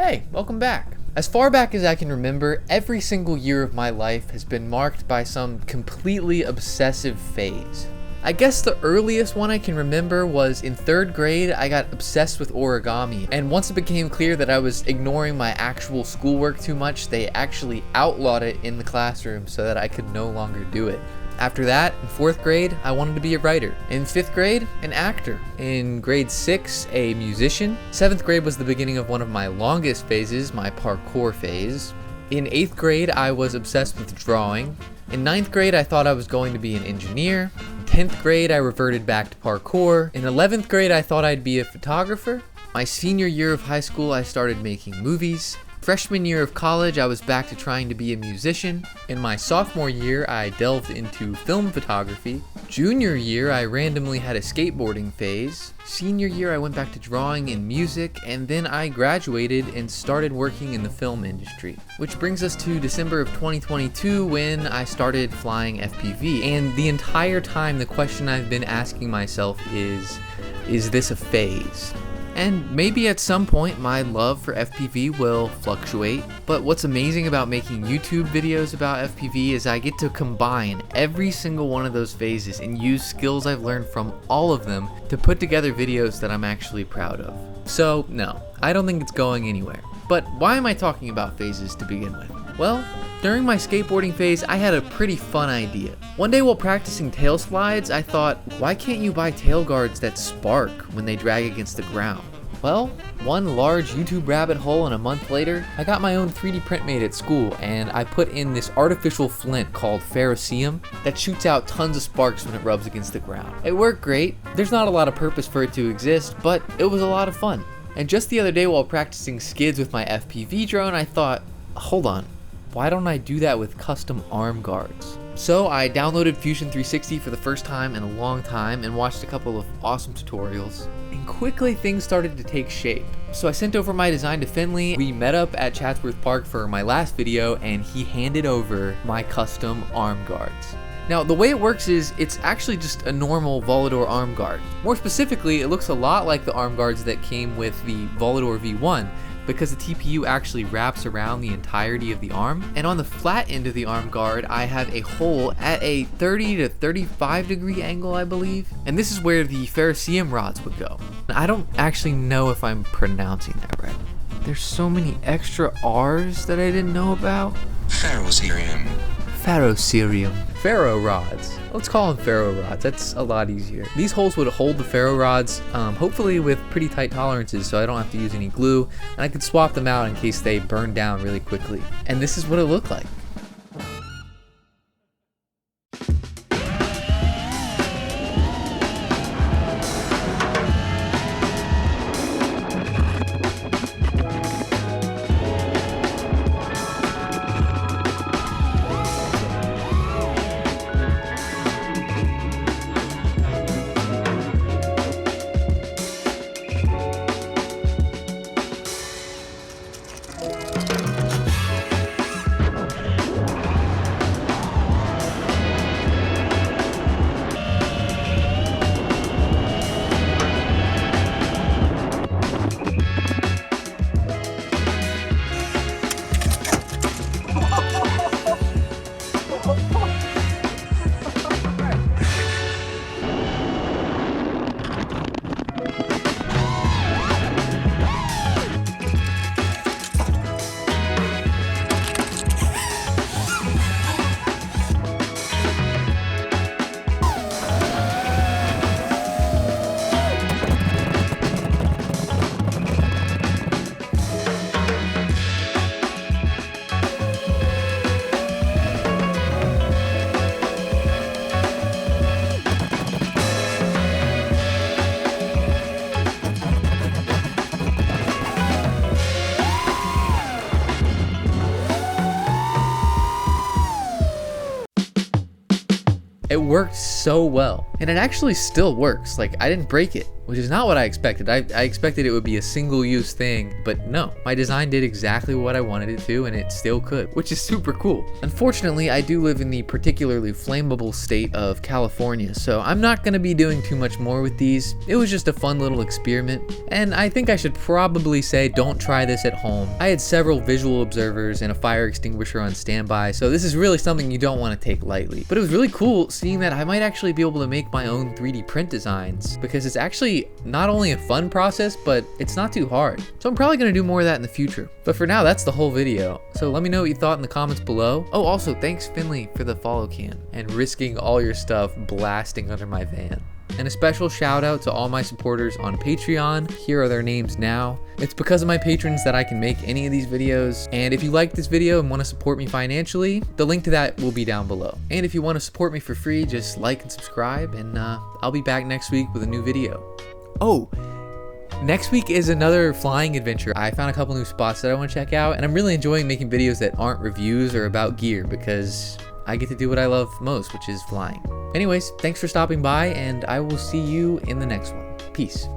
Hey, welcome back. As far back as I can remember, every single year of my life has been marked by some completely obsessive phase. I guess the earliest one I can remember was in 3rd grade. I got obsessed with origami, and once it became clear that I was ignoring my actual schoolwork too much, they actually outlawed it in the classroom so that I could no longer do it. After that, in 4th grade, I wanted to be a writer. In 5th grade, an actor. In grade 6, a musician. 7th grade was the beginning of one of my longest phases, my parkour phase. In 8th grade, I was obsessed with drawing. In 9th grade, I thought I was going to be an engineer. In 10th grade, I reverted back to parkour. In 11th grade, I thought I'd be a photographer. My senior year of high school, I started making movies. Freshman year of college, I was back to trying to be a musician. In my sophomore year, I delved into film photography. Junior year, I randomly had a skateboarding phase. Senior year, I went back to drawing and music, and then I graduated and started working in the film industry. Which brings us to December of 2022 when I started flying FPV. And the entire time, the question I've been asking myself is this a phase? And maybe at some point my love for FPV will fluctuate, but what's amazing about making YouTube videos about FPV is I get to combine every single one of those phases and use skills I've learned from all of them to put together videos that I'm actually proud of. So no, I don't think it's going anywhere. But why am I talking about phases to begin with? Well, during my skateboarding phase, I had a pretty fun idea. One day while practicing tail slides, I thought, why can't you buy tail guards that spark when they drag against the ground? Well, one large YouTube rabbit hole and a month later, I got my own 3D print made at school, and I put in this artificial flint called ferrocerium that shoots out tons of sparks when it rubs against the ground. It worked great. There's not a lot of purpose for it to exist, but it was a lot of fun. And just the other day while practicing skids with my FPV drone, I thought, hold on, why don't I do that with custom arm guards? So I downloaded Fusion 360 for the first time in a long time and watched a couple of awesome tutorials. And quickly things started to take shape. So I sent over my design to Finley. We met up at Chatsworth Park for my last video and he handed over my custom arm guards. Now the way it works is it's actually just a normal Volador arm guard. More specifically, it looks a lot like the arm guards that came with the Volador V1 because the TPU actually wraps around the entirety of the arm. And on the flat end of the arm guard, I have a hole at a 30 to 35 degree angle, I believe. And this is where the ferrocerium rods would go. I don't actually know if I'm pronouncing that right. There's so many extra R's that I didn't know about. Ferrocerium. Ferrocerium. Ferro rods. Let's call them ferro rods. That's a lot easier. These holes would hold the ferro rods, hopefully with pretty tight tolerances so I don't have to use any glue, and I could swap them out in case they burn down really quickly. And this is what it looked like. It worked so well, and it actually still works. Like, I didn't break it, which is not what I expected. I expected it would be a single-use thing, but no, my design did exactly what I wanted it to, and it still could, which is super cool. Unfortunately, I do live in the particularly flammable state of California, so I'm not going to be doing too much more with these. It was just a fun little experiment, and I think I should probably say don't try this at home. I had several visual observers and a fire extinguisher on standby, so this is really something you don't want to take lightly. But it was really cool seeing that I might actually be able to make my own 3D print designs, because it's actually not only a fun process, but it's not too hard. So I'm probably going to do more of that in the future. But for now, that's the whole video. So let me know what you thought in the comments below. Oh, also thanks Finley for the follow cam and risking all your stuff blasting under my van. And a special shout out to all my supporters on Patreon. Here are their names now. It's because of my patrons that I can make any of these videos. And if you like this video and want to support me financially, the link to that will be down below. And if you want to support me for free, just like and subscribe, and I'll be back next week with a new video. Oh, next week is another flying adventure. I found a couple new spots that I want to check out, and I'm really enjoying making videos that aren't reviews or about gear, because I get to do what I love most, which is flying. Anyways, thanks for stopping by, and I will see you in the next one. Peace.